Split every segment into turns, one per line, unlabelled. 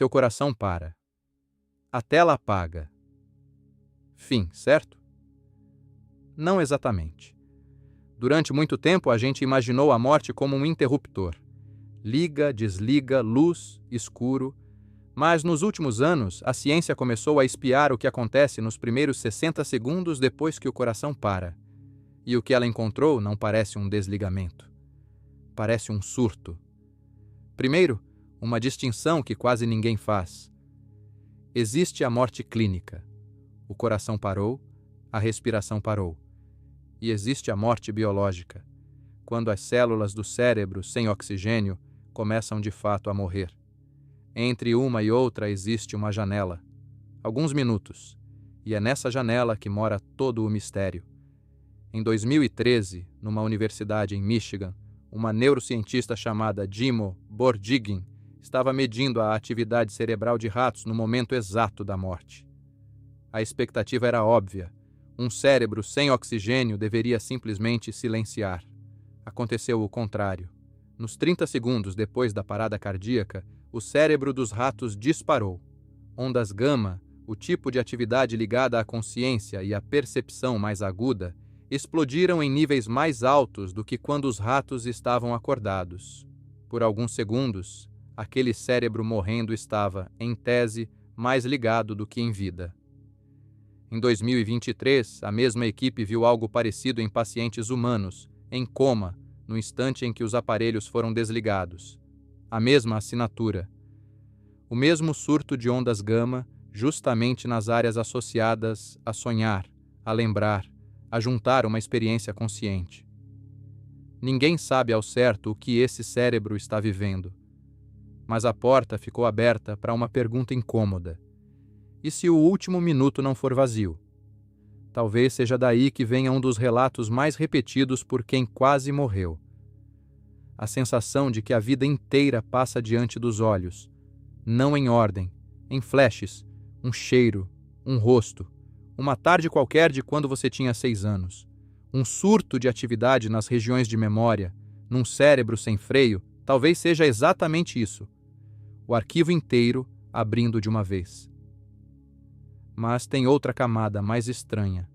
Seu coração para. A tela apaga. Fim, certo? Não exatamente. Durante muito tempo, a gente imaginou a morte como um interruptor. Liga, desliga, luz, escuro. Mas nos últimos anos, a ciência começou a espiar o que acontece nos primeiros 60 segundos depois que o coração para. E o que ela encontrou não parece um desligamento. Parece um surto. Primeiro, uma distinção que quase ninguém faz. Existe a morte clínica. O coração parou, a respiração parou. E existe a morte biológica, quando as células do cérebro sem oxigênio começam de fato a morrer. Entre uma e outra existe uma janela, alguns minutos, e é nessa janela que mora todo o mistério. Em 2013, numa universidade em Michigan, uma neurocientista chamada Jimo Bordigin estava medindo a atividade cerebral de ratos no momento exato da morte. A expectativa era óbvia. Um cérebro sem oxigênio deveria simplesmente silenciar. Aconteceu o contrário. Nos 30 segundos depois da parada cardíaca, o cérebro dos ratos disparou. Ondas gama, o tipo de atividade ligada à consciência e à percepção mais aguda, explodiram em níveis mais altos do que quando os ratos estavam acordados. Por alguns segundos, aquele cérebro morrendo estava, em tese, mais ligado do que em vida. Em 2023, a mesma equipe viu algo parecido em pacientes humanos, em coma, no instante em que os aparelhos foram desligados. A mesma assinatura. O mesmo surto de ondas gama, justamente nas áreas associadas a sonhar, a lembrar, a juntar uma experiência consciente. Ninguém sabe ao certo o que esse cérebro está vivendo. Mas a porta ficou aberta para uma pergunta incômoda. E se o último minuto não for vazio? Talvez seja daí que venha um dos relatos mais repetidos por quem quase morreu. A sensação de que a vida inteira passa diante dos olhos, não em ordem, em flashes, um cheiro, um rosto, uma tarde qualquer de quando você tinha 6 anos, um surto de atividade nas regiões de memória, num cérebro sem freio, talvez seja exatamente isso. O arquivo inteiro abrindo de uma vez. Mas tem outra camada mais estranha.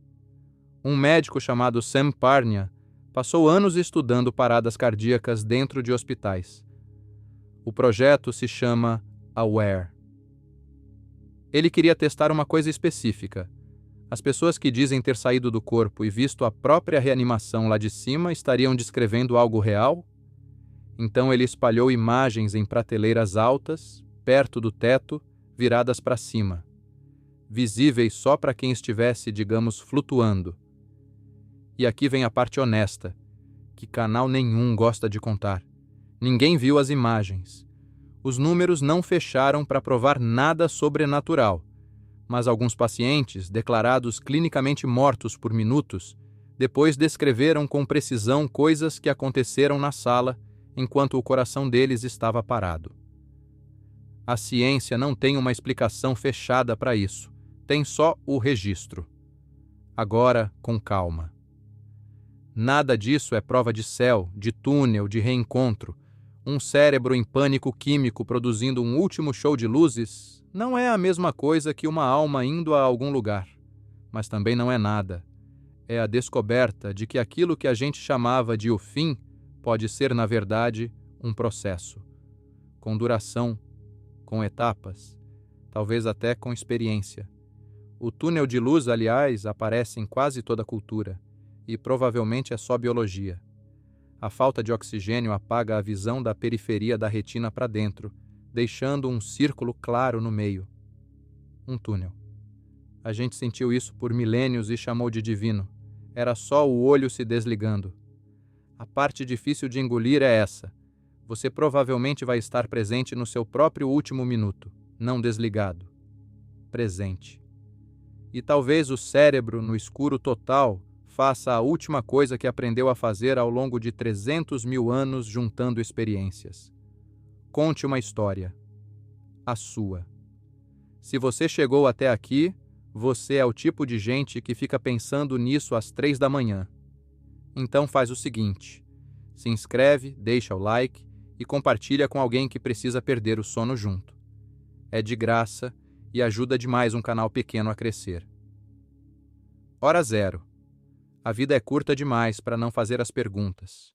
Um médico chamado Sam Parnia passou anos estudando paradas cardíacas dentro de hospitais. O projeto se chama AWARE. Ele queria testar uma coisa específica. As pessoas que dizem ter saído do corpo e visto a própria reanimação lá de cima estariam descrevendo algo real? Então ele espalhou imagens em prateleiras altas, perto do teto, viradas para cima. Visíveis só para quem estivesse, digamos, flutuando. E aqui vem a parte honesta, que canal nenhum gosta de contar. Ninguém viu as imagens. Os números não fecharam para provar nada sobrenatural, mas alguns pacientes, declarados clinicamente mortos por minutos, depois descreveram com precisão coisas que aconteceram na sala enquanto o coração deles estava parado. A ciência não tem uma explicação fechada para isso. Tem só o registro. Agora, com calma. Nada disso é prova de céu, de túnel, de reencontro. Um cérebro em pânico químico produzindo um último show de luzes não é a mesma coisa que uma alma indo a algum lugar. Mas também não é nada. É a descoberta de que aquilo que a gente chamava de o fim pode ser, na verdade, um processo. Com duração, com etapas, talvez até com experiência. O túnel de luz, aliás, aparece em quase toda a cultura, e provavelmente é só biologia. A falta de oxigênio apaga a visão da periferia da retina para dentro, deixando um círculo claro no meio. Um túnel. A gente sentiu isso por milênios e chamou de divino. Era só o olho se desligando. A parte difícil de engolir é essa. Você provavelmente vai estar presente no seu próprio último minuto, não desligado. Presente. E talvez o cérebro, no escuro total, faça a última coisa que aprendeu a fazer ao longo de 300 mil anos juntando experiências. Conte uma história. A sua. Se você chegou até aqui, você é o tipo de gente que fica pensando nisso às 3 da manhã. Então faz o seguinte: se inscreve, deixa o like e compartilha com alguém que precisa perder o sono junto. é de graça e ajuda demais um canal pequeno a crescer. Hora zero. A vida é curta demais para não fazer as perguntas.